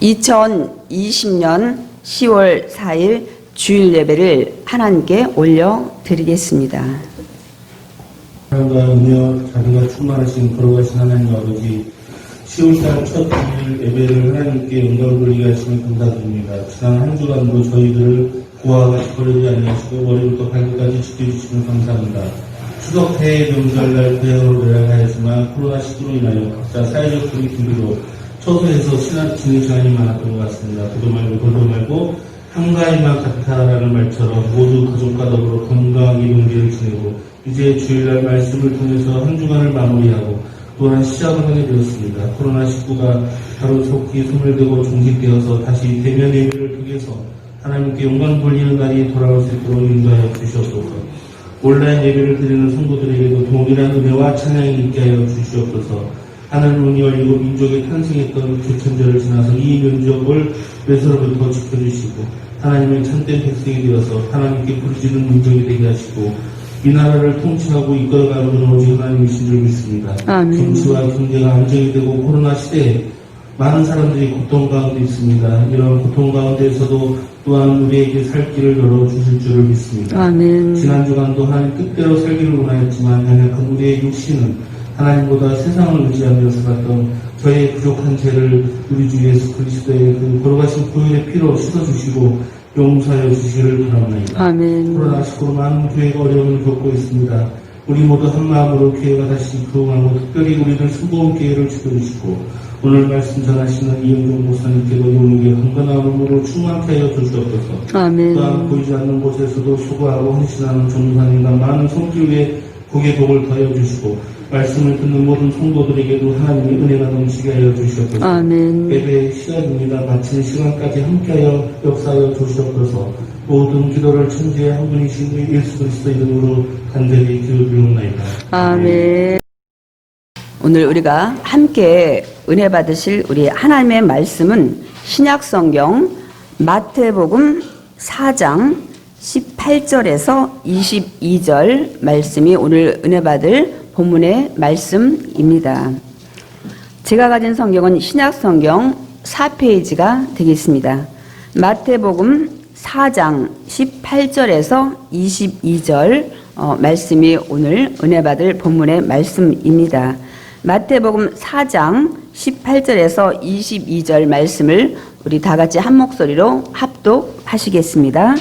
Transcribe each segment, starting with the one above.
2020년 10월 4일 주일 예배를 하나님께 올려드리겠습니다. 사랑과 은혜와 자비가 충만하신 걸어가신 하나님 아버지, 10월달 첫 주일 예배를 하나님께 영광을 돌리게 하시면 감사드립니다. 지난 한 주간도 저희들을 고아와 같이 버리지 아니하시고 머리부터 발끝까지 지켜주시면 감사합니다. 추석 대회 명절날 대회로 내려가야지만 코로나19로 인하여 각자 사회적 거리두기로 처소에서 지내는 시간이 많았던 것 같습니다. 그도 말고 돌도 말고 한가위만 같아라는 말처럼 모두 가족과 더불어 건강하게 명절을 지내고 이제 주일날 말씀을 통해서 한 주간을 마무리하고 또한 시작을 하게 되었습니다. 코로나19가 하루속히 소멸되고 종식되어서 다시 대면 예배를 통해서 하나님께 영광 돌리는 날이 돌아올 수 있도록 인도하여 주시옵소서. 온라인 예배를 드리는 성도들에게도 동일한 은혜와 찬양이 있게 하여 주시옵소서. 하나님이 열리고 민족이 탄생했던 주천절을 지나서 이 민족을 외서로부터 지켜주시고 하나님의 참된 백성이 되어서 하나님께 부르짖는 민족이 되게 하시고 이 나라를 통치하고 이끌어가는 분은 오직 하나님이신 줄 믿습니다. 정치와 경제가 안정이 되고 코로나 시대에 많은 사람들이 고통 가운데 있습니다. 이런 고통 가운데에서도 또한 우리에게 살 길을 열어주실 줄을 믿습니다. 아멘. 지난 주간도 하나님 뜻대로 살기를 원하였지만 연약한 우리의 육신은 하나님보다 세상을 의지하며 살았던 저의 부족한 죄를 우리 주 예수 그리스도의 그 걸어가신 보혈의 피로 씻어주시고 용서하여 주시기를 바랍니다. 아멘. 코로나19로 많은 교회가 어려움을 겪고 있습니다. 우리 모두 한 마음으로 교회가 다시 부흥하고 특별히 우리를 수고한 교회를 지켜주시고 오늘 말씀 전하시는 이영종 목사님께도 용육의 건강함으로 충만케 하여 주시옵소서. 아멘. 또한 보이지 않는 곳에서도 수고하고 헌신하는 전도사님과 많은 성길 위에 복의 복을 더하여 주시고 말씀을 듣는 모든 성도들에게도 하나님의 은혜가 넘치게 하여 주시옵소서. 아멘. 예배 시간입니다. 마치는 시간까지 함께하여 역사하여 주시옵소서. 모든 기도를 천지의 한 분이신 예수 그리스도 이름으로 간절히 기도드리옵나이다. 아멘. 오늘 우리가 함께 은혜 받으실 우리 하나님의 말씀은 신약성경 마태복음 4장 18절에서 22절 말씀이 오늘 은혜 받을 본문의 말씀입니다. 제가 가진 성경은 신약성경 4페이지가 되겠습니다. 마태복음 4장 18절에서 22절 말씀이 오늘 은혜 받을 본문의 말씀입니다. 마태복음 4장 18절에서 22절 말씀을 우리 다 같이 한 목소리로 합독하시겠습니다.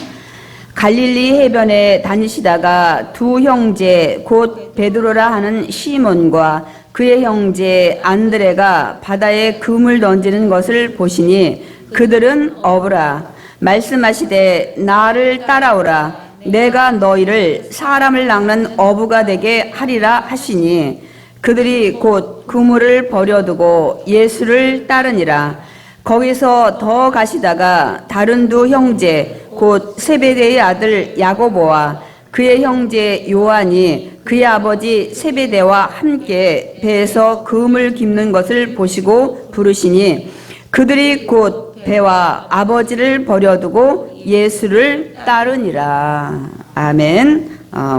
갈릴리 해변에 다니시다가 두 형제 곧 베드로라 하는 시몬과 그의 형제 안드레가 바다에 금을 던지는 것을 보시니 그들은 어부라. 말씀하시되 나를 따라오라. 내가 너희를 사람을 낚는 어부가 되게 하리라 하시니 그들이 곧 그물을 버려두고 예수를 따르니라. 거기서 더 가시다가 다른 두 형제 곧 세베대의 아들 야고보와 그의 형제 요한이 그의 아버지 세베대와 함께 배에서 금을 깁는 것을 보시고 부르시니 그들이 곧 배와 아버지를 버려두고 예수를 따르니라. 아멘.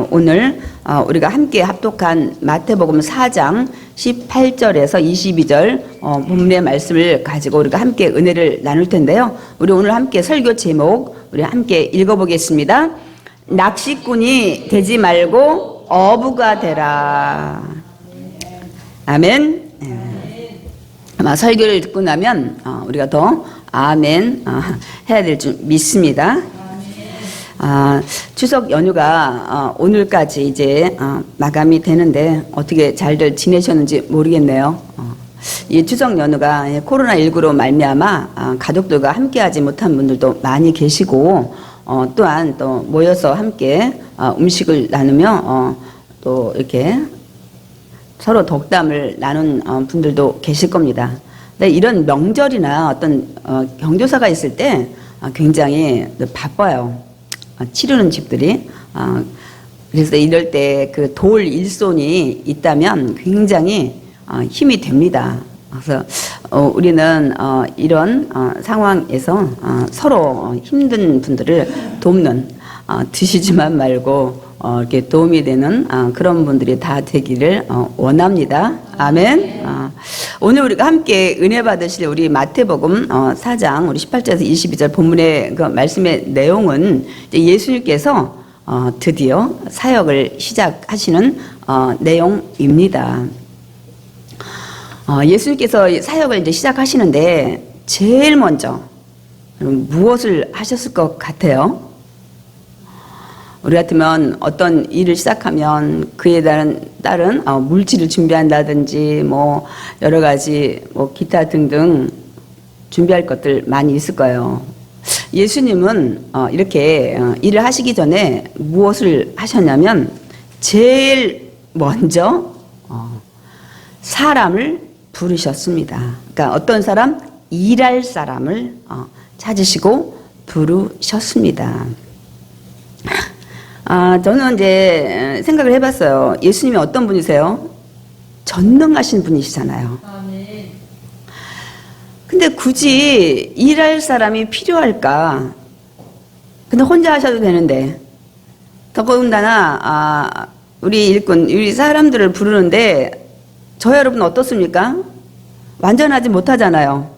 오늘 우리가 함께 합독한 마태복음 4장 18절에서 22절 본문의 말씀을 가지고 우리가 함께 은혜를 나눌 텐데요. 우리 오늘 함께 설교 제목 우리 함께 읽어보겠습니다. 낚시꾼이 되지 말고 어부가 되라. 아멘. 아마 설교를 듣고 나면 우리가 더 아멘 해야 될 줄 믿습니다. 추석 연휴가 오늘까지 이제 마감이 되는데 어떻게 잘들 지내셨는지 모르겠네요. 이 추석 연휴가 코로나19로 말미암아 가족들과 함께하지 못한 분들도 많이 계시고 또한 또 모여서 함께 음식을 나누며 또 이렇게 서로 덕담을 나눈 분들도 계실 겁니다. 근데 이런 명절이나 어떤 경조사가 있을 때 굉장히 바빠요. 치르는 집들이. 그래서 이럴 때 그 돌 일손이 있다면 굉장히 힘이 됩니다. 그래서 우리는 이런 상황에서 서로 힘든 분들을 돕는 드시지만 말고 이렇게 도움이 되는 그런 분들이 다 되기를 원합니다. 아멘. 오늘 우리가 함께 은혜 받으실 우리 마태복음 4장 우리 18절에서 22절 본문의 그 말씀의 내용은 이제 예수님께서 드디어 사역을 시작하시는 내용입니다. 예수님께서 사역을 이제 시작하시는데 제일 먼저 무엇을 하셨을 것 같아요? 우리 같으면 어떤 일을 시작하면 그에 따른 물질을 준비한다든지 뭐 여러 가지 뭐 기타 등등 준비할 것들 많이 있을 거예요. 예수님은 이렇게 일을 하시기 전에 무엇을 하셨냐면 제일 먼저 사람을 부르셨습니다. 그러니까 어떤 사람? 일할 사람을 찾으시고 부르셨습니다. 저는 이제 생각을 해봤어요. 예수님이 어떤 분이세요? 전능하신 분이시잖아요. 근데 굳이 일할 사람이 필요할까? 근데 혼자 하셔도 되는데, 더군다나 우리 일꾼, 우리 사람들을 부르는데 저 여러분 어떻습니까? 완전하지 못하잖아요.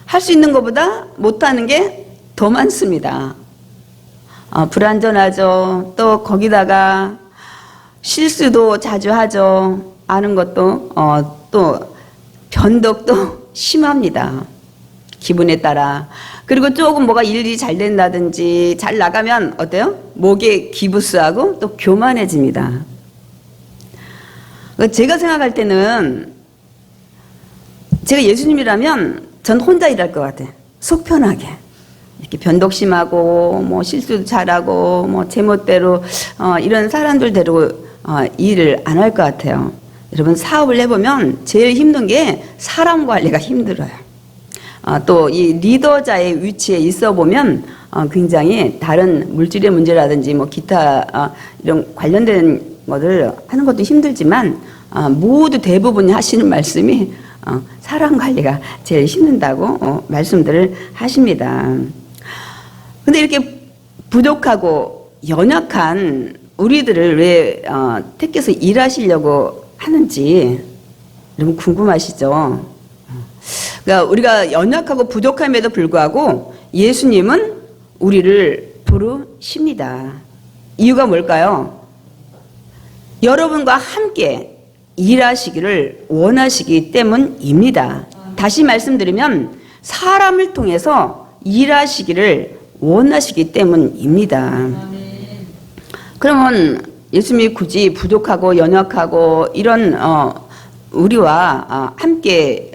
할 수 있는 것보다 못하는 게 더 많습니다. 불완전하죠. 또 거기다가 실수도 자주 하죠. 아는 것도 또 변덕도 심합니다. 기분에 따라. 그리고 조금 뭐가 일이 잘 된다든지 잘 나가면 어때요? 목에 기부스하고 또 교만해집니다. 제가 생각할 때는 제가 예수님이라면 전 혼자 일할 것 같아요. 속 편하게. 이렇게 변덕심하고 뭐 실수도 잘하고 뭐 제멋대로 이런 사람들 데리고 일을 안 할 것 같아요. 여러분 사업을 해보면 제일 힘든 게 사람 관리가 힘들어요. 또 이 리더자의 위치에 있어 보면 굉장히 다른 물질의 문제라든지 뭐 기타 이런 관련된 것을 하는 것도 힘들지만 모두 대부분 하시는 말씀이 사람 관리가 제일 힘든다고 말씀들을 하십니다. 근데 이렇게 부족하고 연약한 우리들을 왜 택해서 일하시려고 하는지 여러분 궁금하시죠? 그러니까 우리가 연약하고 부족함에도 불구하고 예수님은 우리를 부르십니다. 이유가 뭘까요? 여러분과 함께 일하시기를 원하시기 때문입니다. 다시 말씀드리면 사람을 통해서 일하시기를 원하시기 때문입니다. 그러면 예수님이 굳이 부족하고 연약하고 이런 우리와 함께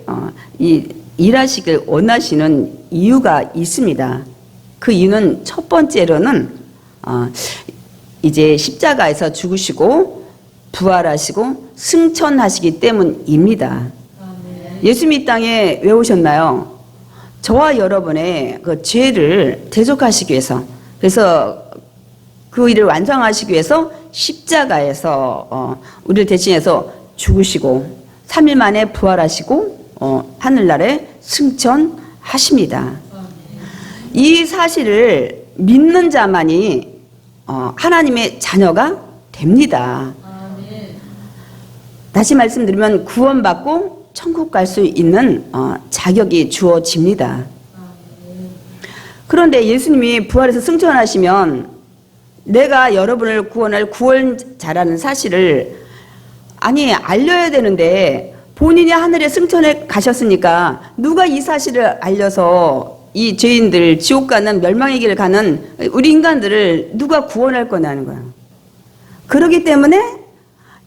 일하시길 원하시는 이유가 있습니다. 그 이유는 첫 번째로는 이제 십자가에서 죽으시고 부활하시고 승천하시기 때문입니다. 예수님이 이 땅에 왜 오셨나요? 저와 여러분의 그 죄를 대속하시기 위해서, 그래서 그 일을 완성하시기 위해서 십자가에서 우리를 대신해서 죽으시고 3일 만에 부활하시고 하늘나라에 승천하십니다. 이 사실을 믿는 자만이 하나님의 자녀가 됩니다. 다시 말씀드리면 구원받고 천국 갈 수 있는 자격이 주어집니다. 그런데 예수님이 부활해서 승천하시면 내가 여러분을 구원할 구원자라는 사실을 알려야 되는데 본인이 하늘에 승천해 가셨으니까 누가 이 사실을 알려서 이 죄인들 지옥 가는 멸망의 길을 가는 우리 인간들을 누가 구원할 거냐는 거예요. 그렇기 때문에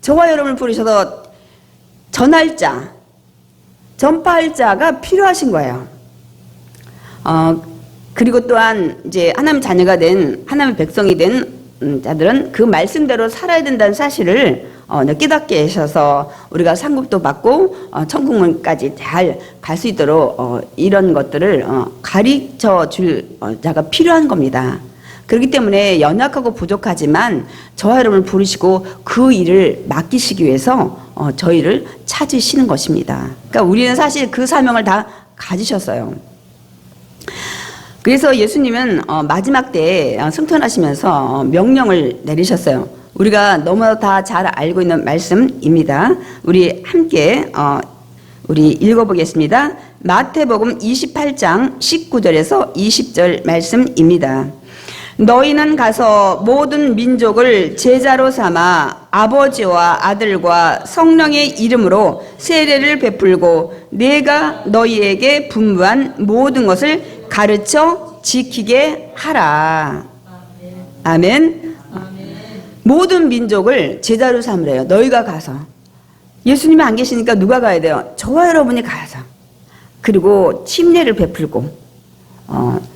저와 여러분을 부르셔서 전할 자, 전파할 자가 필요하신 거예요. 그리고 또한 이제 하나님 자녀가 된 하나님의 백성이 된 자들은 그 말씀대로 살아야 된다는 사실을 깨닫게 하셔서 우리가 상급도 받고 천국문까지 잘 갈 수 있도록 이런 것들을 가르쳐 줄 자가 필요한 겁니다. 그렇기 때문에 연약하고 부족하지만 저와 여러분을 부르시고 그 일을 맡기시기 위해서 저희를 찾으시는 것입니다. 그러니까 우리는 사실 그 사명을 다 가지셨어요. 그래서 예수님은 마지막 때에 승천하시면서 명령을 내리셨어요. 우리가 너무 다 잘 알고 있는 말씀입니다. 우리 함께 우리 읽어보겠습니다. 마태복음 28장 19절에서 20절 말씀입니다. 너희는 가서 모든 민족을 제자로 삼아 아버지와 아들과 성령의 이름으로 세례를 베풀고 내가 너희에게 분부한 모든 것을 가르쳐 지키게 하라. 아멘. 모든 민족을 제자로 삼으래요. 너희가 가서. 예수님이 안 계시니까 누가 가야 돼요? 저와 여러분이 가서. 그리고 침례를 베풀고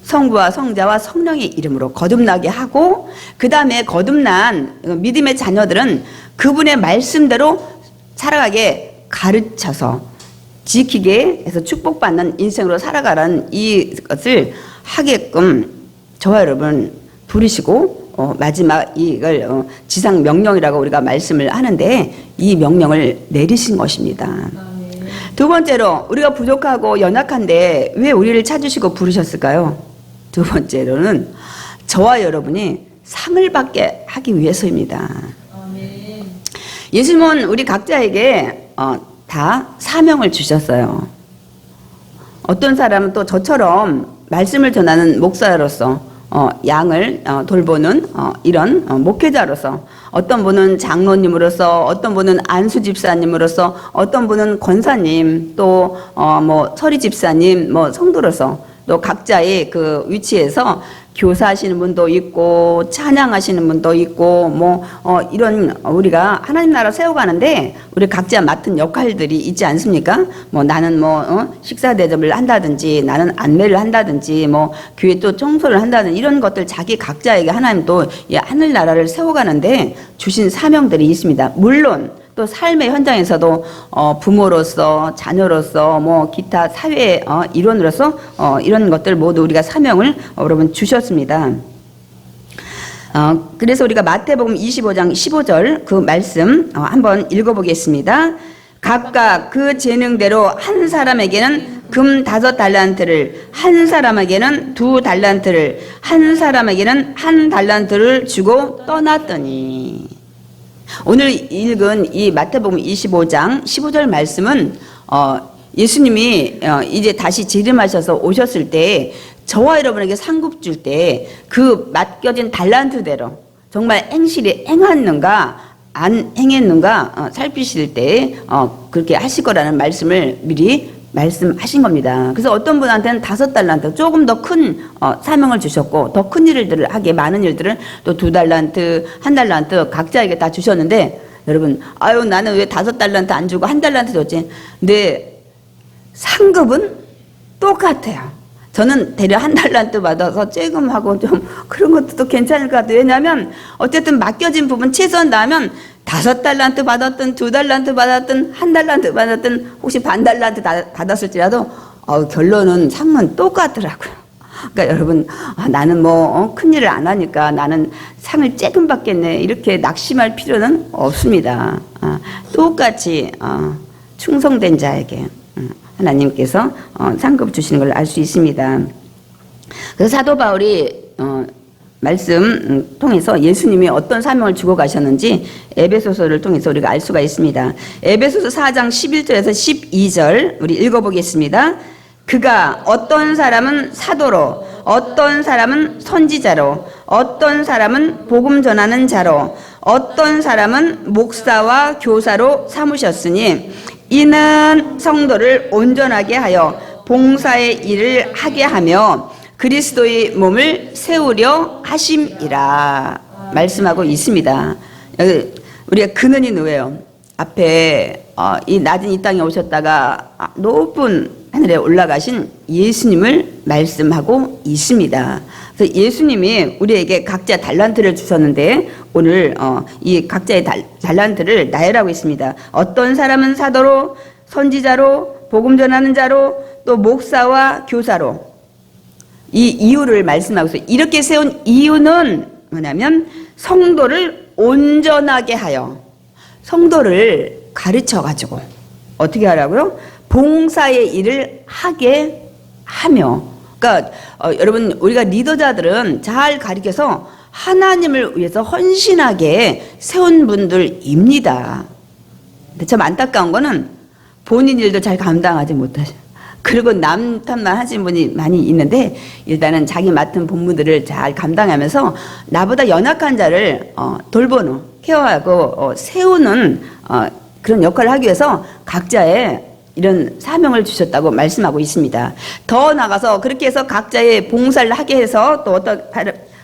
성부와 성자와 성령의 이름으로 거듭나게 하고, 그 다음에 거듭난 믿음의 자녀들은 그분의 말씀대로 살아가게 가르쳐서 지키게 해서 축복받는 인생으로 살아가라는 이것을 하게끔 저와 여러분 부르시고, 마지막 이걸 지상 명령이라고 우리가 말씀을 하는데 이 명령을 내리신 것입니다. 두 번째로, 우리가 부족하고 연약한데 왜 우리를 찾으시고 부르셨을까요? 두 번째로는 저와 여러분이 상을 받게 하기 위해서입니다. 예수님은 우리 각자에게 다 사명을 주셨어요. 어떤 사람은 또 저처럼 말씀을 전하는 목사로서 양을 돌보는 이런 목회자로서, 어떤 분은 장로님으로서, 어떤 분은 안수 집사님으로서, 어떤 분은 권사님, 또 뭐 서리 집사님, 뭐 성도로서, 또 각자의 그 위치에서 교사하시는 분도 있고 찬양하시는 분도 있고 뭐 이런 우리가 하나님 나라 세워가는데 우리 각자 맡은 역할들이 있지 않습니까? 뭐 나는 식사 대접을 한다든지, 나는 안내를 한다든지, 뭐 교회 또 청소를 한다든지, 이런 것들 자기 각자에게 하나님 또 하늘 나라를 세워가는데 주신 사명들이 있습니다. 물론 또 삶의 현장에서도 부모로서, 자녀로서, 뭐 기타 사회 일원으로서 이런 것들 모두 우리가 사명을 여러분 주셨습니다. 그래서 우리가 마태복음 25장 15절 그 말씀 한번 읽어보겠습니다. 각각 그 재능대로 한 사람에게는 금 5달란트를, 한 사람에게는 2달란트를, 한 사람에게는 1달란트를 주고 떠났더니. 오늘 읽은 이 마태복음 25장 15절 말씀은 예수님이 이제 다시 재림하셔서 오셨을 때 저와 여러분에게 상급 줄 때 그 맡겨진 달란트대로 정말 행실이 행했는가 안 행했는가 살피실 때 그렇게 하실 거라는 말씀을 미리 말씀하신 겁니다. 그래서 어떤 분한테는 5달란트, 조금 더 큰 사명을 주셨고, 더 큰 일들을 하게, 많은 일들을 또 2달란트, 1달란트 각자에게 다 주셨는데, 여러분, 아유 나는 왜 5달란트 안 주고 1달란트 줬지? 근데 상급은 똑같아요. 저는 대략 1달란트 받아서 쬐금하고 좀 그런 것도 또 괜찮을 것 같아요. 왜냐하면 어쨌든 맡겨진 부분 최소한 나면 5달란트 받았든 2달란트 받았든 1달란트 받았든 혹시 반달란트 받았을지라도 결론은 상은 똑같더라고요. 그러니까 여러분 나는 큰일을 안 하니까 나는 상을 조금 받겠네 이렇게 낙심할 필요는 없습니다. 똑같이 충성된 자에게 하나님께서 상급 주시는 걸 알 수 있습니다. 그래서 사도 바울이 말씀 통해서 예수님이 어떤 사명을 주고 가셨는지 에베소서를 통해서 우리가 알 수가 있습니다. 에베소서 4장 11절에서 12절 우리 읽어보겠습니다. 그가 어떤 사람은 사도로, 어떤 사람은 선지자로, 어떤 사람은 복음 전하는 자로, 어떤 사람은 목사와 교사로 삼으셨으니 이는 성도를 온전하게 하여 봉사의 일을 하게 하며 그리스도의 몸을 세우려 하심이라 말씀하고 있습니다. 우리가 근원이 누구예요? 앞에 이 낮은 이 땅에 오셨다가 높은 하늘에 올라가신 예수님을 말씀하고 있습니다. 그래서 예수님이 우리에게 각자 달란트를 주셨는데 오늘 이 각자의 달란트를 나열하고 있습니다. 어떤 사람은 사도로, 선지자로, 복음 전하는 자로, 또 목사와 교사로. 이 이유를 말씀하고 있어요. 이렇게 세운 이유는 뭐냐면 성도를 온전하게 하여, 성도를 가르쳐가지고 어떻게 하라고요? 봉사의 일을 하게 하며. 그러니까 여러분 우리가 리더자들은 잘 가르쳐서 하나님을 위해서 헌신하게 세운 분들입니다. 근데 참 안타까운 거는 본인 일도 잘 감당하지 못하셔. 그리고 남 탓만 하시는 분이 많이 있는데 일단은 자기 맡은 본무들을 잘 감당하면서 나보다 연약한 자를 돌보는, 케어하고 세우는 그런 역할을 하기 위해서 각자의 이런 사명을 주셨다고 말씀하고 있습니다. 더 나가서 그렇게 해서 각자의 봉사를 하게 해서 또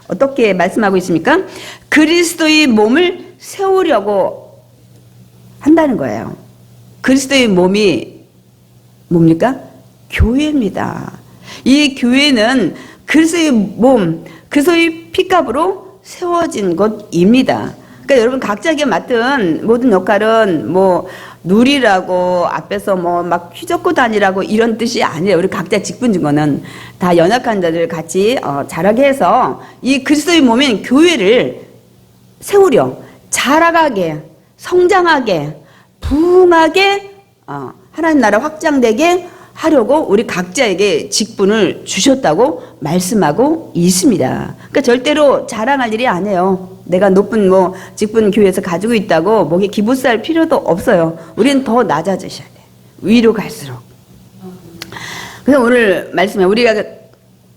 어떻게 말씀하고 있습니까? 그리스도의 몸을 세우려고 한다는 거예요. 그리스도의 몸이 뭡니까? 교회입니다. 이 교회는 그리스도의 몸, 그리스도의 피값으로 세워진 것입니다. 그러니까 여러분 각자에게 맡은 모든 역할은 뭐 누리라고 앞에서 뭐 막 휘젓고 다니라고 이런 뜻이 아니에요. 우리 각자 직분 증거는 다 연약한 자들 같이 자라게 해서 이 그리스도의 몸인 교회를 세우려, 자라가게, 성장하게, 부흥하게, 하나님 나라 확장되게 하려고 우리 각자에게 직분을 주셨다고 말씀하고 있습니다. 그러니까 절대로 자랑할 일이 아니에요. 내가 높은 뭐 직분 교회에서 가지고 있다고 목에 기부쌀 필요도 없어요. 우리는 더 낮아지셔야 돼. 위로 갈수록. 그래서 오늘 말씀에 우리가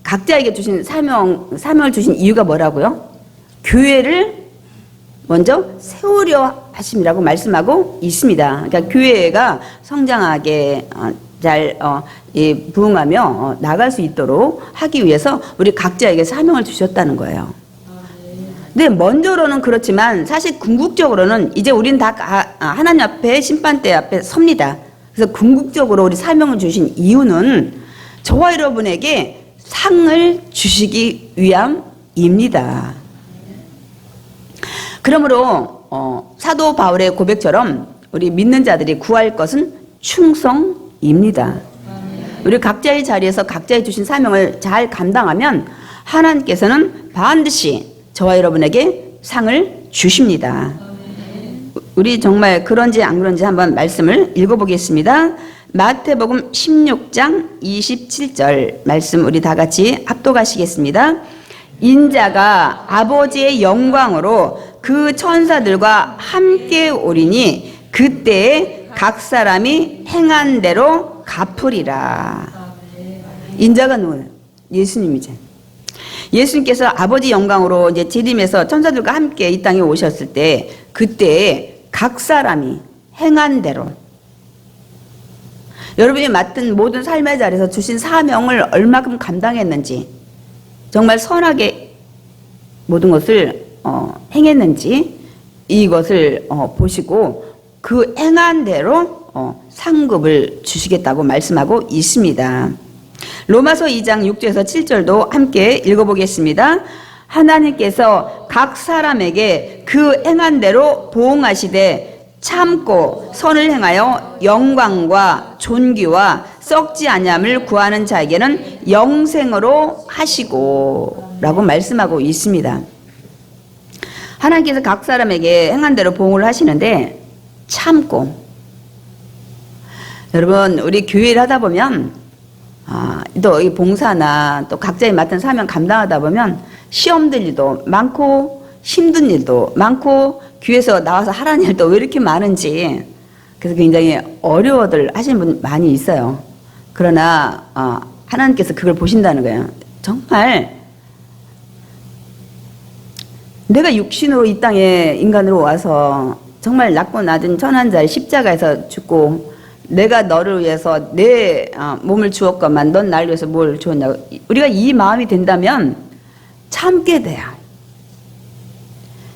각자에게 주신 사명을 주신 이유가 뭐라고요? 교회를 먼저 세우려 하심이라고 말씀하고 있습니다. 그러니까 교회가 성장하게 잘 부흥하며 나갈 수 있도록 하기 위해서 우리 각자에게 사명을 주셨다는 거예요. 네, 먼저로는 그렇지만 사실 궁극적으로는 이제 우린 다 하나님 앞에 심판대 앞에 섭니다. 그래서 궁극적으로 우리 사명을 주신 이유는 저와 여러분에게 상을 주시기 위함입니다. 그러므로 사도 바울의 고백처럼 우리 믿는 자들이 구할 것은 충성입니다. 우리 각자의 자리에서 각자의 주신 사명을 잘 감당하면 하나님께서는 반드시 저와 여러분에게 상을 주십니다. 우리 정말 그런지 안 그런지 한번 말씀을 읽어보겠습니다. 마태복음 16장 27절 말씀 우리 다 같이 합독하시겠습니다. 인자가 아버지의 영광으로 그 천사들과 함께 오리니 그때에 각 사람이 행한 대로 갚으리라. 인자가 누구예요? 예수님이죠. 예수님께서 아버지 영광으로 이제 재림해서 천사들과 함께 이 땅에 오셨을 때 그때에 각 사람이 행한 대로 여러분이 맡은 모든 삶의 자리에서 주신 사명을 얼마큼 감당했는지 정말 선하게 모든 것을 행했는지 이것을 보시고 그 행한 대로 상급을 주시겠다고 말씀하고 있습니다. 로마서 2장 6절에서 7절도 함께 읽어보겠습니다. 하나님께서 각 사람에게 그 행한 대로 보응하시되 참고 선을 행하여 영광과 존귀와 썩지 아니함을 구하는 자에게는 영생으로 하시고 라고 말씀하고 있습니다. 하나님께서 각 사람에게 행한 대로 보응을 하시는데 참고 여러분 우리 교회를 하다 보면 또 이 봉사나 또 각자의 맡은 사명 감당하다 보면 시험들 일도 많고 힘든 일도 많고 교회에서 나와서 하라는 일도 왜 이렇게 많은지 그래서 굉장히 어려워들 하시는 분 많이 있어요. 그러나 하나님께서 그걸 보신다는 거예요. 정말 내가 육신으로 이 땅에 인간으로 와서 정말 낮고 낮은 천한 자의 십자가에서 죽고 내가 너를 위해서 내 몸을 주었건만 넌 나를 위해서 뭘 주었냐고 우리가 이 마음이 된다면 참게 돼요.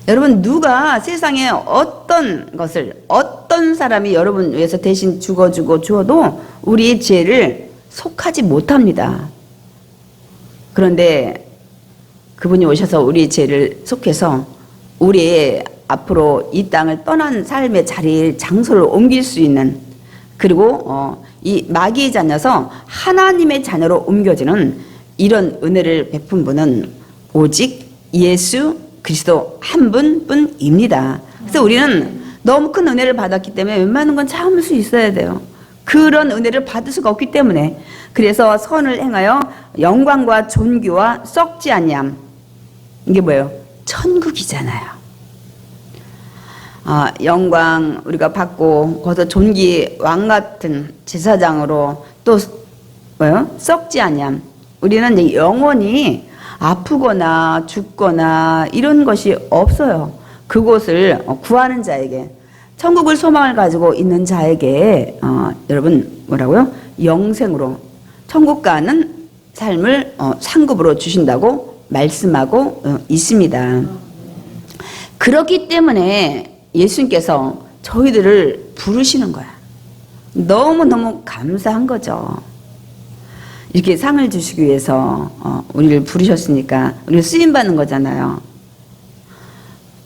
여러분 누가 세상에 어떤 것을 어떤 사람이 여러분 위해서 대신 죽어주고 주어도 우리의 죄를 속하지 못합니다. 그런데 그분이 오셔서 우리의 죄를 속해서 우리의 앞으로 이 땅을 떠난 삶의 자리를 장소를 옮길 수 있는 그리고 이 마귀의 자녀서 하나님의 자녀로 옮겨지는 이런 은혜를 베푼 분은 오직 예수 그리스도 한 분뿐입니다. 그래서 우리는 너무 큰 은혜를 받았기 때문에 웬만한 건 참을 수 있어야 돼요. 그런 은혜를 받을 수가 없기 때문에 그래서 선을 행하여 영광과 존귀와 썩지 아니함 이게 뭐예요? 천국이잖아요. 영광 우리가 받고 거기서 존귀 왕 같은 제사장으로 또 뭐요? 썩지 아니함. 우리는 이제 영원히 아프거나 죽거나 이런 것이 없어요. 그곳을 구하는 자에게, 천국을 소망을 가지고 있는 자에게 여러분 뭐라고요? 영생으로 천국 가는 삶을 상급으로 주신다고 말씀하고 있습니다. 그렇기 때문에 예수님께서 저희들을 부르시는 거야. 너무너무 감사한 거죠. 이렇게 상을 주시기 위해서 우리를 부르셨으니까 우리를 쓰임받는 거잖아요.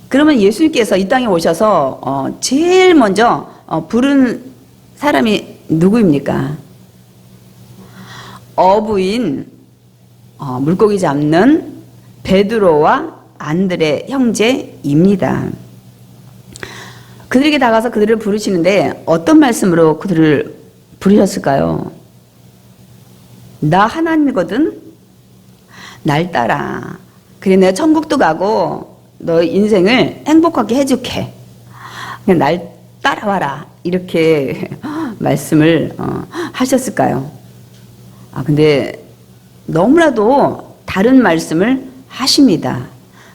그러면 예수님께서 이 땅에 오셔서 제일 먼저 부른 사람이 누구입니까? 어부인 물고기 잡는 베드로와 안드레 형제입니다. 그들에게 다가서 그들을 부르시는데 어떤 말씀으로 그들을 부르셨을까요? 나 하나님이거든. 날 따라. 그래 내가 천국도 가고 너 인생을 행복하게 해줄게. 그냥 날 따라와라. 이렇게 말씀을 하셨을까요? 근데 너무나도 다른 말씀을 하십니다.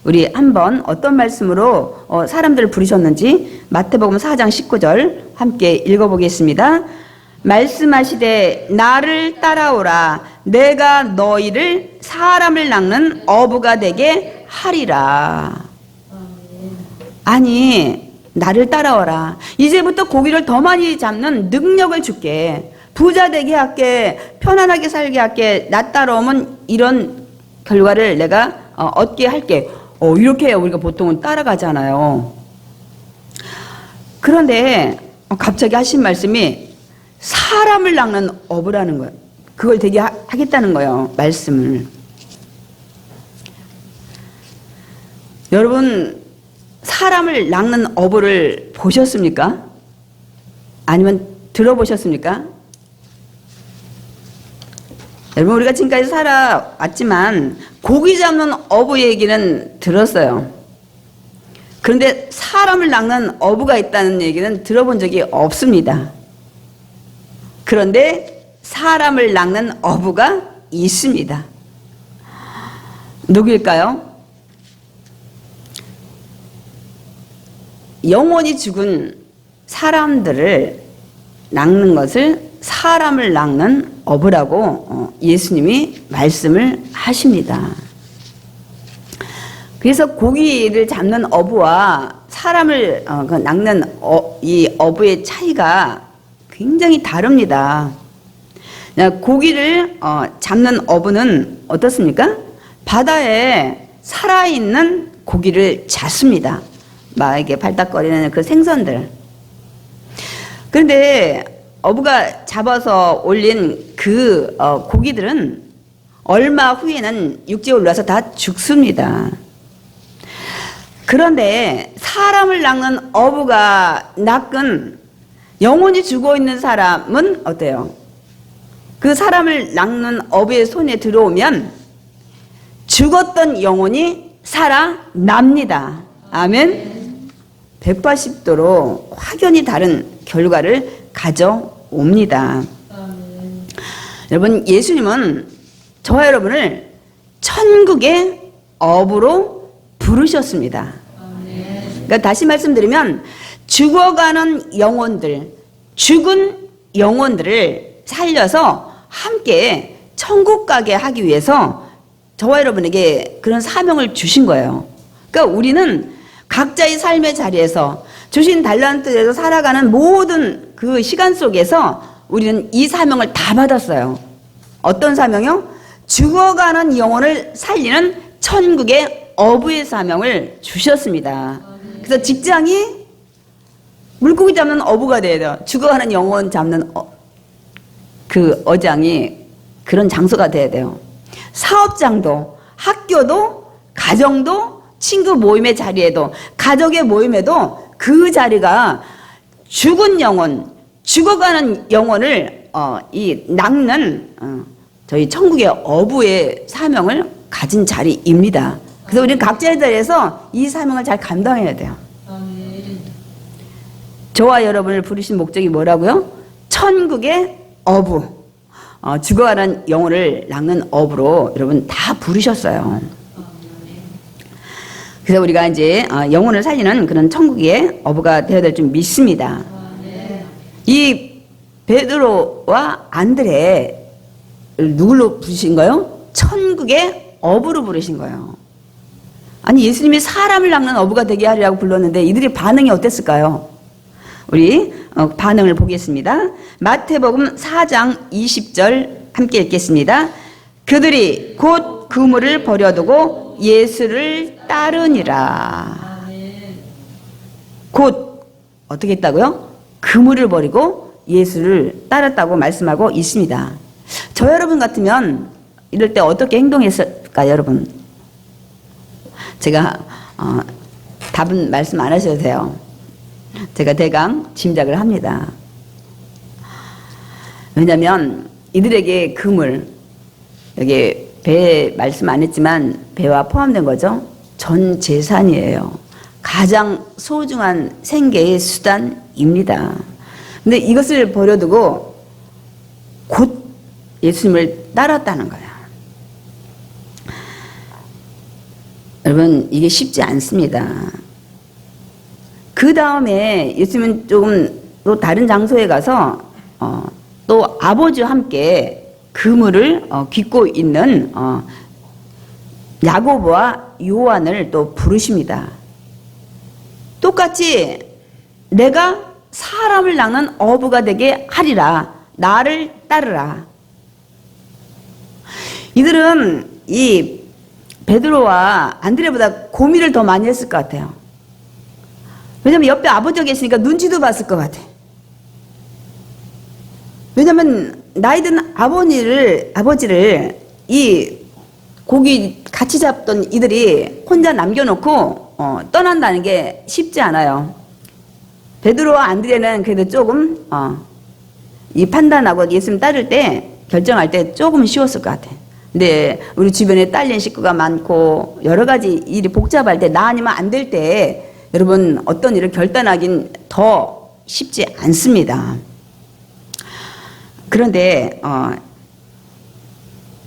우리 한번 어떤 말씀으로 사람들을 부르셨는지 마태복음 4장 19절 함께 읽어보겠습니다. 말씀하시되 나를 따라오라. 내가 너희를 사람을 낚는 어부가 되게 하리라. 아니 나를 따라오라. 이제부터 고기를 더 많이 잡는 능력을 줄게. 부자 되게 할게. 편안하게 살게 할게. 나 따라오면 이런 결과를 내가 얻게 할게. 이렇게 우리가 보통은 따라가잖아요. 그런데 갑자기 하신 말씀이 사람을 낚는 어부라는 거예요. 그걸 되게 하겠다는 거예요. 말씀을. 여러분 사람을 낚는 어부를 보셨습니까? 아니면 들어보셨습니까? 여러분 우리가 지금까지 살아왔지만 고기 잡는 어부 얘기는 들었어요. 그런데 사람을 낚는 어부가 있다는 얘기는 들어본 적이 없습니다. 그런데 사람을 낚는 어부가 있습니다. 누구일까요? 영원히 죽은 사람들을 낚는 것을 사람을 낚는 어부라고 예수님이 말씀을 하십니다. 그래서 고기를 잡는 어부와 사람을 낚는 이 어부의 차이가 굉장히 다릅니다. 고기를 잡는 어부는 어떻습니까? 바다에 살아있는 고기를 잡습니다. 막 이렇게 발딱거리는 그 생선들. 그런데 어부가 잡아서 올린 그 고기들은 얼마 후에는 육지에 올라와서 다 죽습니다. 그런데 사람을 낚는 어부가 낚은 영원히 죽어 있는 사람은 어때요? 그 사람을 낚는 어부의 손에 들어오면 죽었던 영혼이 살아납니다. 아멘. 180도로 확연히 다른 결과를 가져옵니다. 여러분 예수님은 저와 여러분을 천국의 어부로 부르셨습니다. 그러니까 다시 말씀드리면 죽어가는 영혼들, 죽은 영혼들을 살려서 함께 천국 가게 하기 위해서 저와 여러분에게 그런 사명을 주신 거예요. 그러니까 우리는 각자의 삶의 자리에서 주신 달란트에서 살아가는 모든 그 시간 속에서 우리는 이 사명을 다 받았어요. 어떤 사명이요? 죽어가는 영혼을 살리는 천국의 어부의 사명을 주셨습니다. 그래서 직장이 물고기 잡는 어부가 돼야 돼요. 죽어가는 영혼 잡는 그 어장이 그런 장소가 돼야 돼요. 사업장도, 학교도, 가정도, 친구 모임의 자리에도, 가족의 모임에도 그 자리가 죽은 영혼, 죽어가는 영혼을 낚는 저희 천국의 어부의 사명을 가진 자리입니다. 그래서 우리는 각자의 자리에서 이 사명을 잘 감당해야 돼요. 저와 여러분을 부르신 목적이 뭐라고요? 천국의 어부, 죽어가는 영혼을 낚는 어부로 여러분 다 부르셨어요. 그래서 우리가 이제 영혼을 살리는 그런 천국의 어부가 되어야 될 줄 믿습니다. 이 베드로와 안드레를 누구로 부르신 거예요? 천국의 어부로 부르신 거예요. 아니, 예수님이 사람을 낚는 어부가 되게 하리라고 불렀는데 이들의 반응이 어땠을까요? 우리 반응을 보겠습니다. 마태복음 4장 20절 함께 읽겠습니다. 그들이 곧 그물을 버려두고 예수를 따르니라. 곧 어떻게 했다고요? 그물을 버리고 예수를 따랐다고 말씀하고 있습니다. 저 여러분 같으면 이럴 때 어떻게 행동했을까요, 여러분? 제가 답은 말씀 안 하셔도 돼요. 제가 대강 짐작을 합니다. 왜냐하면 이들에게 그물, 여기 배 말씀 안 했지만 배와 포함된 거죠. 전 재산이에요. 가장 소중한 생계의 수단입니다. 근데 이것을 버려두고 곧 예수님을 따랐다는 거예요. 여러분, 이게 쉽지 않습니다. 그 다음에 예수님은 조금 또 다른 장소에 가서 또 아버지와 함께 그물을 깃고 있는 야고보와 요한을 또 부르십니다. 똑같이 내가 사람을 낚는 어부가 되게 하리라. 나를 따르라. 이들은 이 베드로와 안드레보다 고민을 더 많이 했을 것 같아요. 왜냐면 옆에 아버지가 계시니까 눈치도 봤을 것 같아. 왜냐면 나이 든 아버지를 이 고기 같이 잡던 이들이 혼자 남겨놓고 떠난다는 게 쉽지 않아요. 베드로와 안드레는 그래도 조금 이 판단하고 예수님 따를 때 결정할 때 조금 쉬웠을 것 같아. 근데 우리 주변에 딸린 식구가 많고 여러 가지 일이 복잡할 때 나 아니면 안 될 때 여러분 어떤 일을 결단하긴 더 쉽지 않습니다. 그런데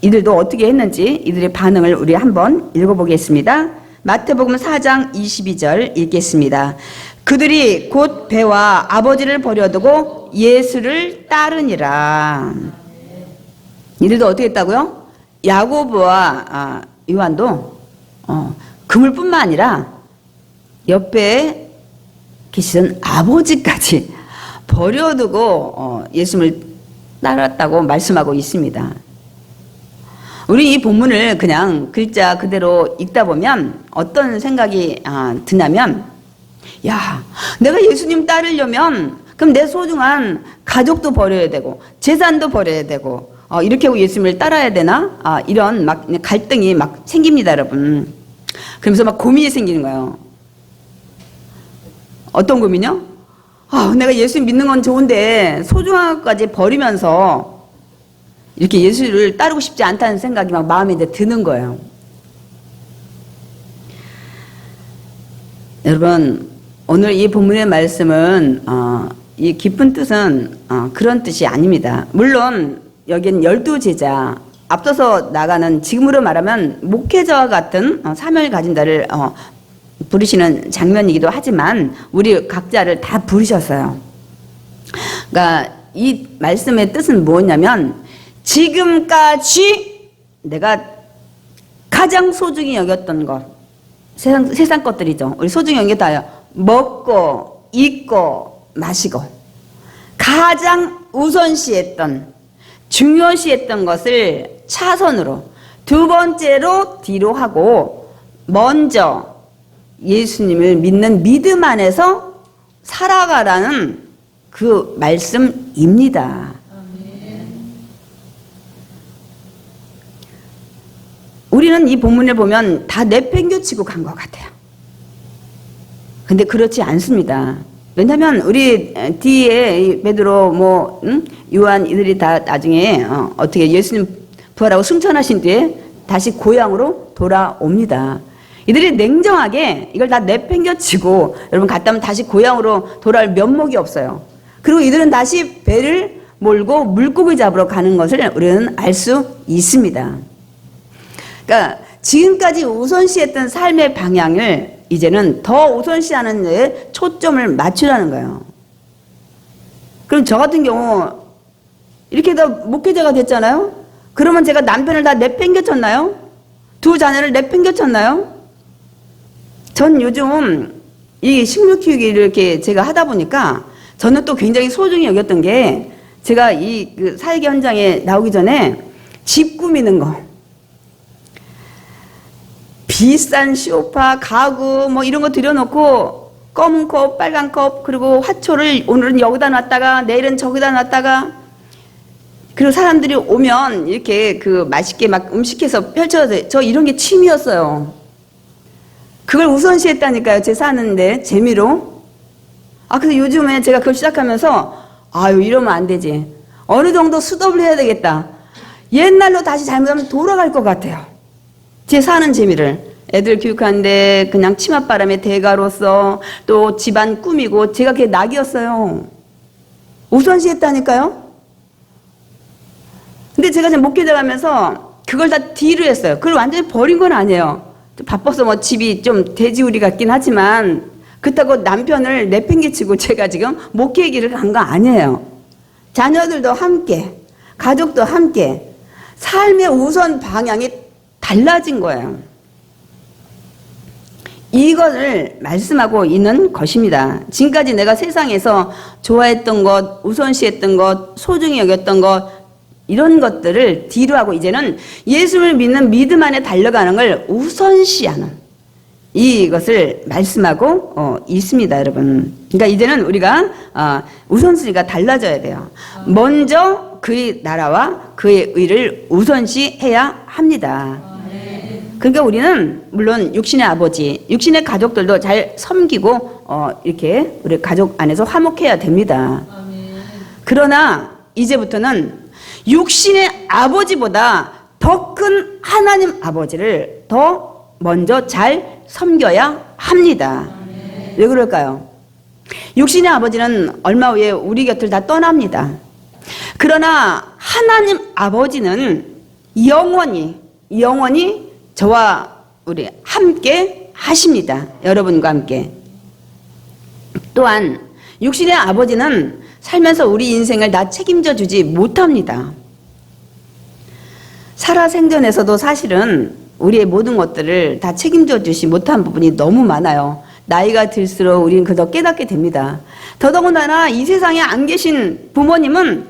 이들도 어떻게 했는지 이들의 반응을 우리 한번 읽어보겠습니다. 마태복음 4장 22절 읽겠습니다. 그들이 곧 배와 아버지를 버려두고 예수를 따르니라. 이들도 어떻게 했다고요? 야고보와 요한도 그물뿐만 아니라 옆에 계시던 아버지까지 버려두고 예수님을 따랐다고 말씀하고 있습니다. 우리 이 본문을 그냥 글자 그대로 읽다 보면 어떤 생각이 드냐면, 야, 내가 예수님 따르려면 그럼 내 소중한 가족도 버려야 되고 재산도 버려야 되고 이렇게 하고 예수님을 따라야 되나? 이런 막 갈등이 막 생깁니다, 여러분. 그러면서 막 고민이 생기는 거예요. 어떤 고민이요? 내가 예수 믿는 건 좋은데 소중한 것까지 버리면서 이렇게 예수를 따르고 싶지 않다는 생각이 막 마음에 드는 거예요. 여러분, 오늘 이 본문의 말씀은 이 깊은 뜻은 그런 뜻이 아닙니다. 물론 여기는 12제자, 앞서서 나가는 지금으로 말하면 목회자와 같은 사명을 가진 자를 부르시는 장면이기도 하지만 우리 각자를 다 부르셨어요. 그러니까 이 말씀의 뜻은 뭐냐면 지금까지 내가 가장 소중히 여겼던 것, 세상 것들이죠. 우리 소중히 여겼다요. 먹고 입고 마시고 가장 우선시했던 중요시했던 것을 차선으로 두 번째로 뒤로 하고 먼저 예수님을 믿는 믿음 안에서 살아가라는 그 말씀입니다. 우리는 이 본문을 보면 다 내팽겨치고 간 것 같아요. 근데 그렇지 않습니다. 왜냐하면 우리 뒤에 베드로 요한 이들이 다 나중에 어떻게 예수님 부활하고 승천하신 뒤에 다시 고향으로 돌아옵니다. 이들이 냉정하게 이걸 다 내팽겨치고 여러분 갔다 오면 다시 고향으로 돌아올 면목이 없어요. 그리고 이들은 다시 배를 몰고 물고기 잡으러 가는 것을 우리는 알 수 있습니다. 그러니까 지금까지 우선시했던 삶의 방향을 이제는 더 우선시하는 데 초점을 맞추라는 거예요. 그럼 저 같은 경우 이렇게 다 목회자가 됐잖아요. 그러면 제가 남편을 다 내팽겨쳤나요? 두 자녀를 내팽겨쳤나요? 전 요즘 이 식물 키우기를 이렇게 제가 하다 보니까 저는 또 굉장히 소중히 여겼던 게 제가 이 그 사회계 현장에 나오기 전에 집 꾸미는 거, 비싼 쇼파, 가구 뭐 이런 거 들여놓고 검은 컵, 빨간 컵, 그리고 화초를 오늘은 여기다 놨다가 내일은 저기다 놨다가, 그리고 사람들이 오면 이렇게 그 맛있게 막 음식해서 펼쳐서, 저 이런 게 취미였어요. 그걸 우선시했다니까요. 제 사는데 재미로. 그래서 요즘에 제가 그걸 시작하면서 아유 이러면 안 되지. 어느 정도 수습을 해야 되겠다. 옛날로 다시 잘못하면 돌아갈 것 같아요. 제 사는 재미를. 애들 교육하는데 그냥 치맛바람의 대가로서 또 집안 꾸미고 제가 그게 낙이었어요. 우선시했다니까요. 근데 제가 지금 목회자 가면서 그걸 다 뒤로 했어요. 그걸 완전히 버린 건 아니에요. 바빠서 뭐 집이 좀 돼지우리 같긴 하지만 그렇다고 남편을 내팽개치고 제가 지금 목회 길을 간 거 아니에요. 자녀들도 함께, 가족도 함께 삶의 우선 방향이 달라진 거예요. 이것을 말씀하고 있는 것입니다. 지금까지 내가 세상에서 좋아했던 것, 우선시했던 것, 소중히 여겼던 것, 이런 것들을 뒤로 하고 이제는 예수를 믿는 믿음 안에 달려가는 걸 우선시하는 이것을 말씀하고 있습니다, 여러분. 그러니까 이제는 우리가 우선순위가 달라져야 돼요. 먼저 그의 나라와 그의 의를 우선시해야 합니다. 그러니까 우리는 물론 육신의 아버지, 육신의 가족들도 잘 섬기고 이렇게 우리 가족 안에서 화목해야 됩니다. 그러나 이제부터는 육신의 아버지보다 더 큰 하나님 아버지를 더 먼저 잘 섬겨야 합니다. 왜 그럴까요? 육신의 아버지는 얼마 후에 우리 곁을 다 떠납니다. 그러나 하나님 아버지는 영원히 저와 우리 함께 하십니다. 여러분과 함께. 또한 육신의 아버지는 살면서 우리 인생을 다 책임져 주지 못합니다. 살아생전에서도 사실은 우리의 모든 것들을 다 책임져 주지 못한 부분이 너무 많아요. 나이가 들수록 우리는 그더 깨닫게 됩니다. 더더군다나 이 세상에 안 계신 부모님은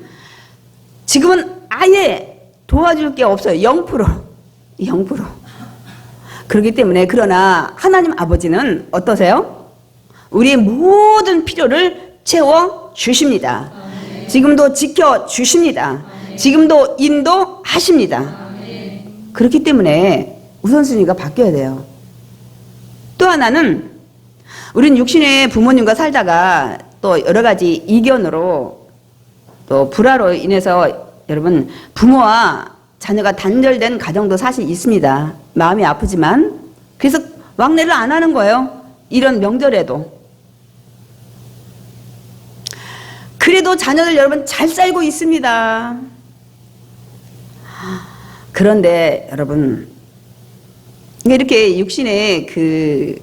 지금은 아예 도와줄 게 없어요. 0%. 그렇기 때문에 그러나 하나님 아버지는 어떠세요? 우리의 모든 필요를 채워 주십니다. 지금도 지켜 주십니다. 지금도 인도하십니다. 그렇기 때문에 우선순위가 바뀌어야 돼요. 또 하나는 우린 육신의 부모님과 살다가 또 여러 가지 이견으로 또 불화로 인해서 여러분 부모와 자녀가 단절된 가정도 사실 있습니다. 마음이 아프지만 그래서 왕래를 안 하는 거예요. 이런 명절에도. 그래도 자녀들 여러분 잘 살고 있습니다. 그런데 여러분 이렇게 육신의 그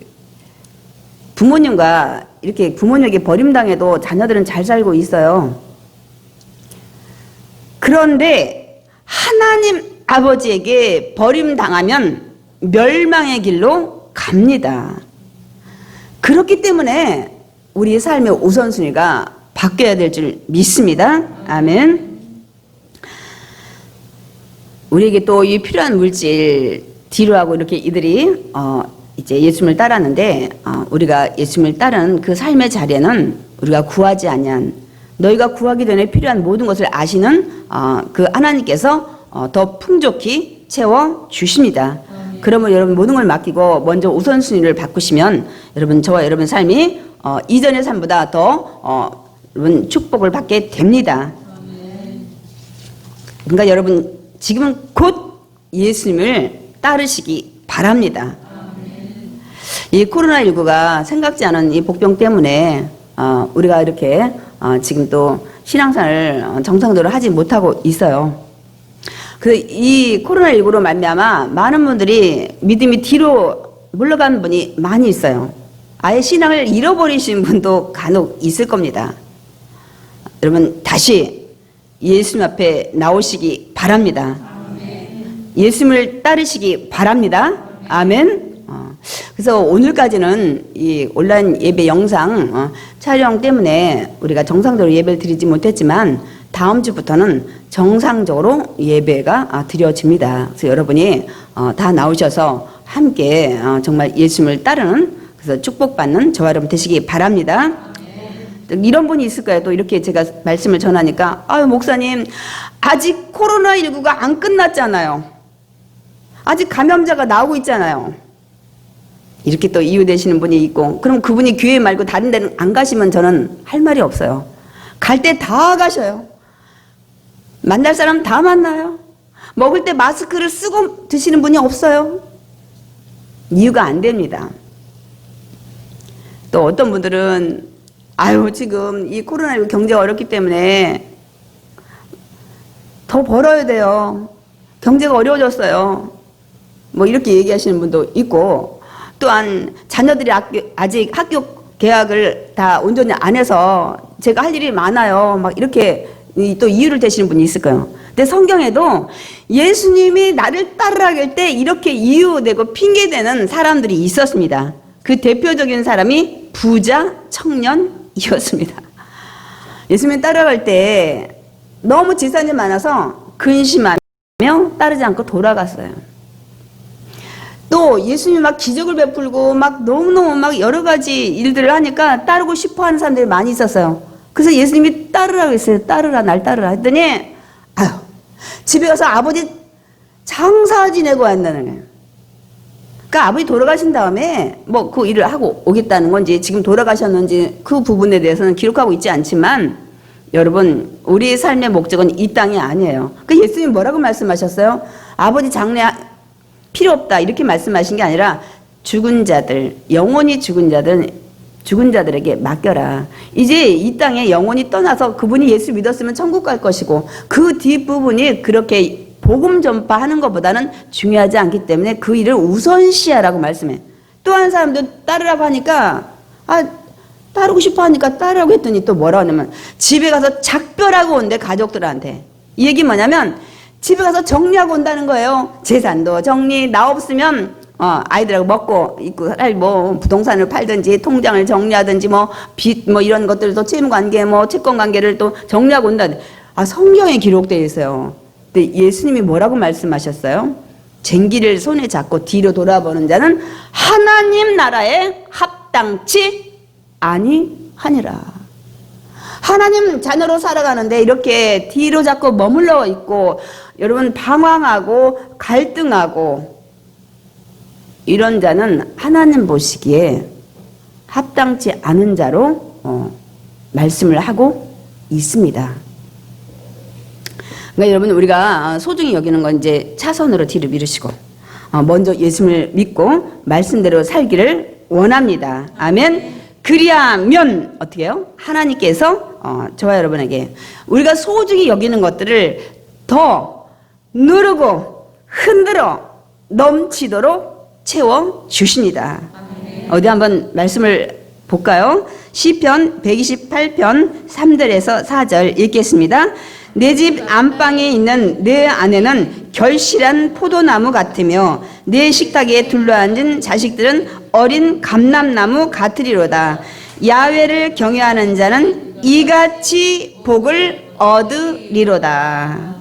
부모님과 이렇게 부모님에게 버림당해도 자녀들은 잘 살고 있어요. 그런데 하나님 아버지에게 버림당하면 멸망의 길로 갑니다. 그렇기 때문에 우리 삶의 우선순위가 바뀌어야 될 줄 믿습니다. 아멘. 우리에게 또 이 필요한 물질 뒤로 하고 이렇게 이들이 이제 예수님을 따랐는데 우리가 예수님을 따른 그 삶의 자리에는 우리가 구하지 아니한 너희가 구하기 전에 필요한 모든 것을 아시는 그 하나님께서 더 풍족히 채워 주십니다. 그러면 여러분 모든 걸 맡기고 먼저 우선순위를 바꾸시면 여러분 저와 여러분 삶이 이전의 삶보다 더 여러분 축복을 받게 됩니다. 그러니까 여러분 지금은 곧 예수님을 따르시기 바랍니다. 이 코로나19가 생각지 않은 이 복병 때문에 우리가 이렇게 지금 또 신앙생활을 정상적으로 하지 못하고 있어요. 이 코로나19로 말미암아 많은 분들이 믿음이 뒤로 물러간 분이 많이 있어요. 아예 신앙을 잃어버리신 분도 간혹 있을 겁니다. 여러분 다시 예수님 앞에 나오시기 바랍니다. 예수님을 따르시기 바랍니다. 아멘. 그래서 오늘까지는 이 온라인 예배 영상 촬영 때문에 우리가 정상적으로 예배를 드리지 못했지만 다음 주부터는 정상적으로 예배가 드려집니다. 그래서 여러분이 다 나오셔서 함께 정말 예수님을 따르는, 그래서 축복받는 저와 여러분 되시기 바랍니다. 이런 분이 있을 거예요. 또 이렇게 제가 말씀을 전하니까, 아유 목사님 아직 코로나19가 안 끝났잖아요. 아직 감염자가 나오고 있잖아요. 이렇게 또 이유되시는 분이 있고, 그럼 그분이 교회 말고 다른 데는 안 가시면 저는 할 말이 없어요. 갈 때 다 가셔요. 만날 사람 다 만나요. 먹을 때 마스크를 쓰고 드시는 분이 없어요. 이유가 안 됩니다. 또 어떤 분들은 아유 지금 이 코로나19 경제가 어렵기 때문에 더 벌어야 돼요. 경제가 어려워졌어요. 뭐 이렇게 얘기하시는 분도 있고, 또한 자녀들이 아직 학교 개학을 다 온전히 안 해서 제가 할 일이 많아요. 막 이렇게 또 이유를 대시는 분이 있을 거예요. 근데 성경에도 예수님이 나를 따르라 할 때 이렇게 이유되고 핑계대는 사람들이 있었습니다. 그 대표적인 사람이 부자 청년이었습니다. 예수님 따라갈 때 너무 재산이 많아서 근심하며 따르지 않고 돌아갔어요. 또 예수님이 막 기적을 베풀고 막 너무너무 막 여러 가지 일들을 하니까 따르고 싶어 하는 사람들이 많이 있었어요. 그래서 예수님이 따르라고 했어요. 따르라, 날 따르라 했더니 아유 집에 가서 아버지 장사 지내고 한다는 거예요. 그러니까 아버지 돌아가신 다음에 뭐 그 일을 하고 오겠다는 건지 지금 돌아가셨는지 그 부분에 대해서는 기록하고 있지 않지만, 여러분 우리의 삶의 목적은 이 땅이 아니에요. 그 예수님 뭐라고 말씀하셨어요? 아버지 장래 필요 없다 이렇게 말씀하신 게 아니라 죽은 자들, 영원히 죽은 자들에게 맡겨라. 이제 이 땅에 영원히 떠나서 그분이 예수 믿었으면 천국 갈 것이고, 그 뒷부분이 그렇게 복음 전파하는 것보다는 중요하지 않기 때문에 그 일을 우선시하라고 말씀해. 또 한 사람도 따르라고 하니까 따르고 싶어 하니까 따르라고 했더니 또 뭐라고 하냐면 집에 가서 작별하고 온대. 가족들한테. 이 얘기 뭐냐면 집에 가서 정리하고 온다는 거예요. 재산도 정리, 나 없으면 아이들하고 먹고 있고 뭐 부동산을 팔든지 통장을 정리하든지 뭐 빚 뭐 이런 것들도 채무 관계 뭐 채권 관계를 또 정리하고 온다. 성경에 기록되어 있어요. 근데 예수님이 뭐라고 말씀하셨어요? 쟁기를 손에 잡고 뒤로 돌아보는 자는 하나님 나라에 합당치 아니하니라. 하나님 자녀로 살아가는데 이렇게 뒤로 자꾸 머물러 있고 여러분 방황하고 갈등하고 이런 자는 하나님 보시기에 합당치 않은 자로 말씀을 하고 있습니다. 그러니까 여러분 우리가 소중히 여기는 건 이제 차선으로 뒤로 미루시고 먼저 예수님을 믿고 말씀대로 살기를 원합니다. 아멘. 그리하면 어떻게 해요? 하나님께서 저와 여러분에게 우리가 소중히 여기는 것들을 더 누르고 흔들어 넘치도록 채워주십니다. 어디 한번 말씀을 볼까요? 시편 128편 3절에서 4절 읽겠습니다. 내 집 안방에 있는 내 아내는 결실한 포도나무 같으며 내 식탁에 둘러앉은 자식들은 어린 감람나무 같으리로다. 야훼를 경외하는 자는 이같이 복을 얻으리로다.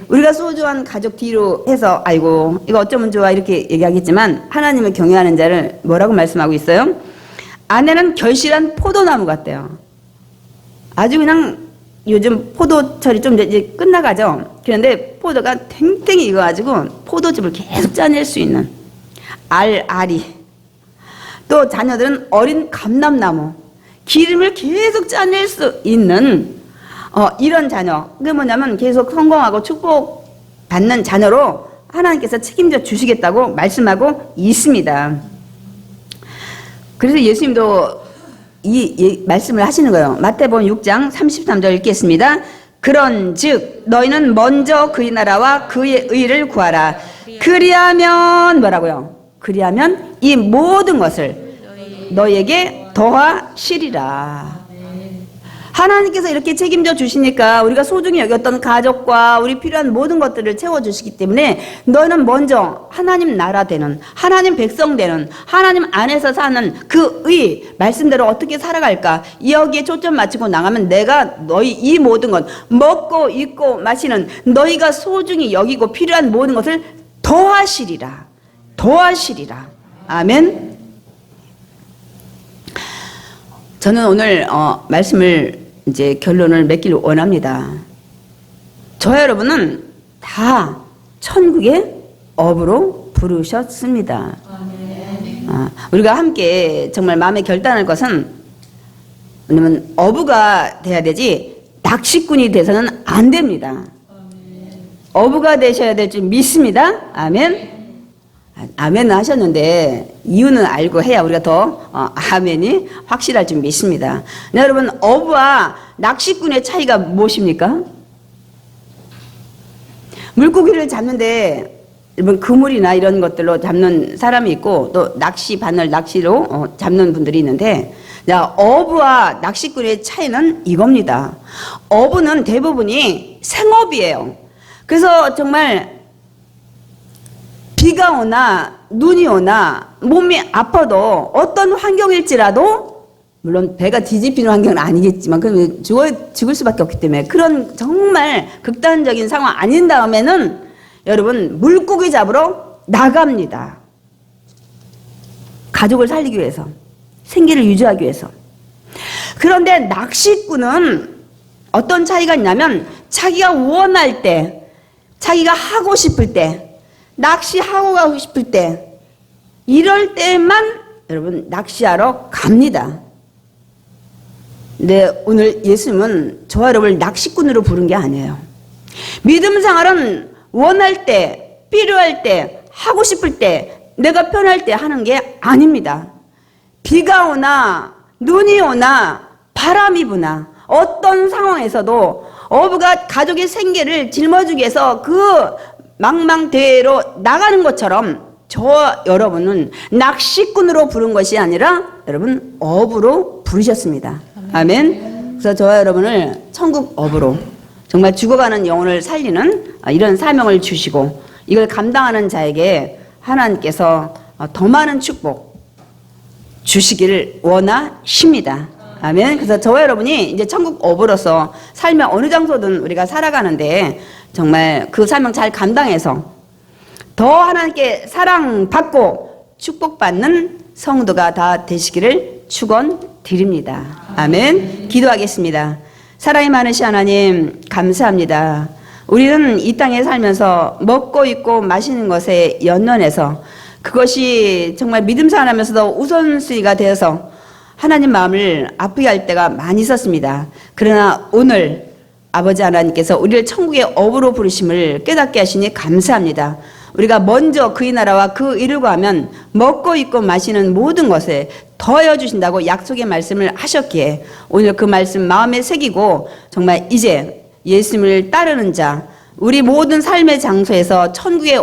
우리가 소중한 가족 뒤로 해서 아이고 이거 어쩌면 좋아 이렇게 얘기하겠지만, 하나님을 경외하는 자를 뭐라고 말씀하고 있어요? 아내는 결실한 포도나무 같대요. 아주 그냥 요즘 포도철이 좀 이제 끝나가죠. 그런데 포도가 탱탱이 익어가지고 포도즙을 계속 짜낼 수 있는 알이. 또 자녀들은 어린 감람나무, 기름을 계속 짜낼 수 있는 이런 자녀. 그게 뭐냐면 계속 성공하고 축복받는 자녀로 하나님께서 책임져 주시겠다고 말씀하고 있습니다. 그래서 예수님도 이 말씀을 하시는 거예요. 마태복음 6장 33절 읽겠습니다. 그런즉 너희는 먼저 그의 나라와 그의 의를 구하라. 그리하면 뭐라고요? 그리하면 이 모든 것을 너희에게 더하시리라. 하나님께서 이렇게 책임져 주시니까 우리가 소중히 여겼던 가족과 우리 필요한 모든 것들을 채워주시기 때문에 너희는 먼저 하나님 나라 되는, 하나님 백성 되는, 하나님 안에서 사는 그 의 말씀대로 어떻게 살아갈까, 여기에 초점 맞추고 나가면 내가 너희 이 모든 것, 먹고 입고 마시는 너희가 소중히 여기고 필요한 모든 것을 더하시리라. 더하시리라. 아멘. 저는 오늘 말씀을 이제 결론을 맺기를 원합니다. 저와 여러분은 다 천국의 업으로 부르셨습니다. 우리가 함께 정말 마음에 결단할 것은, 왜냐면 어부가 돼야 되지 낚시꾼이 돼서는 안 됩니다. 어부가 되셔야 될 줄 믿습니다. 아멘. 아멘은 하셨는데 이유는 알고 해야 우리가 더 아멘이 확실할 줄 믿습니다. 네, 여러분, 어부와 낚시꾼의 차이가 무엇입니까? 물고기를 잡는데 여러분, 그물이나 이런 것들로 잡는 사람이 있고 또 낚시 바늘 낚시로 잡는 분들이 있는데, 어부와 낚시꾼의 차이는 이겁니다. 어부는 대부분이 생업이에요. 그래서 정말 비가 오나 눈이 오나 몸이 아파도 어떤 환경일지라도, 물론 배가 뒤집히는 환경은 아니겠지만 그럼 죽을 수밖에 없기 때문에 그런 정말 극단적인 상황 아닌 다음에는 여러분 물고기 잡으러 나갑니다. 가족을 살리기 위해서, 생계를 유지하기 위해서. 그런데 낚시꾼은 어떤 차이가 있냐면 자기가 원할 때, 자기가 하고 싶을 때, 낚시하고 가고 싶을 때, 이럴 때만 여러분 낚시하러 갑니다. 근데 오늘 예수님은 저와 여러분을 낚시꾼으로 부른 게 아니에요. 믿음 생활은 원할 때, 필요할 때, 하고 싶을 때, 내가 편할 때 하는 게 아닙니다. 비가 오나 눈이 오나 바람이 부나 어떤 상황에서도 어부가 가족의 생계를 짊어지기 위해서 그 망망대해로 나가는 것처럼 저와 여러분은 낚시꾼으로 부른 것이 아니라 여러분 어부로 부르셨습니다. 아멘. 그래서 저와 여러분을 천국 어부로, 정말 죽어가는 영혼을 살리는 이런 사명을 주시고, 이걸 감당하는 자에게 하나님께서 더 많은 축복 주시기를 원하십니다. 아멘. 그래서 저와 여러분이 이제 천국 어부로서 삶의 어느 장소든 우리가 살아가는데 정말 그 사명 잘 감당해서 더 하나님께 사랑받고 축복받는 성도가 다 되시기를 축원드립니다. 아멘. 기도하겠습니다. 사랑이 많으신 하나님, 감사합니다. 우리는 이 땅에 살면서 먹고 입고 마시는 것에 연연해서 그것이 정말 믿음 생활하면서도 우선순위가 되어서 하나님 마음을 아프게 할 때가 많이 있었습니다. 그러나 오늘 아버지 하나님께서 우리를 천국의 어부로 부르심을 깨닫게 하시니 감사합니다. 우리가 먼저 그의 나라와 그 일을 구하면 먹고 입고 마시는 모든 것에 더해 주신다고 약속의 말씀을 하셨기에 오늘 그 말씀 마음에 새기고 정말 이제 예수님을 따르는 자, 우리 모든 삶의 장소에서 천국의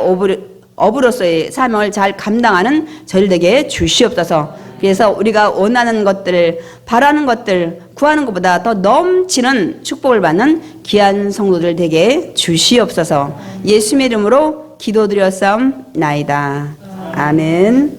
어부로서의 사명을 잘 감당하는 저희들 되게 주시옵소서. 그래서 우리가 원하는 것들, 바라는 것들, 구하는 것보다 더 넘치는 축복을 받는 귀한 성도들 되게 주시옵소서. 예수님의 이름으로 기도드렸사옵나이다. 아멘.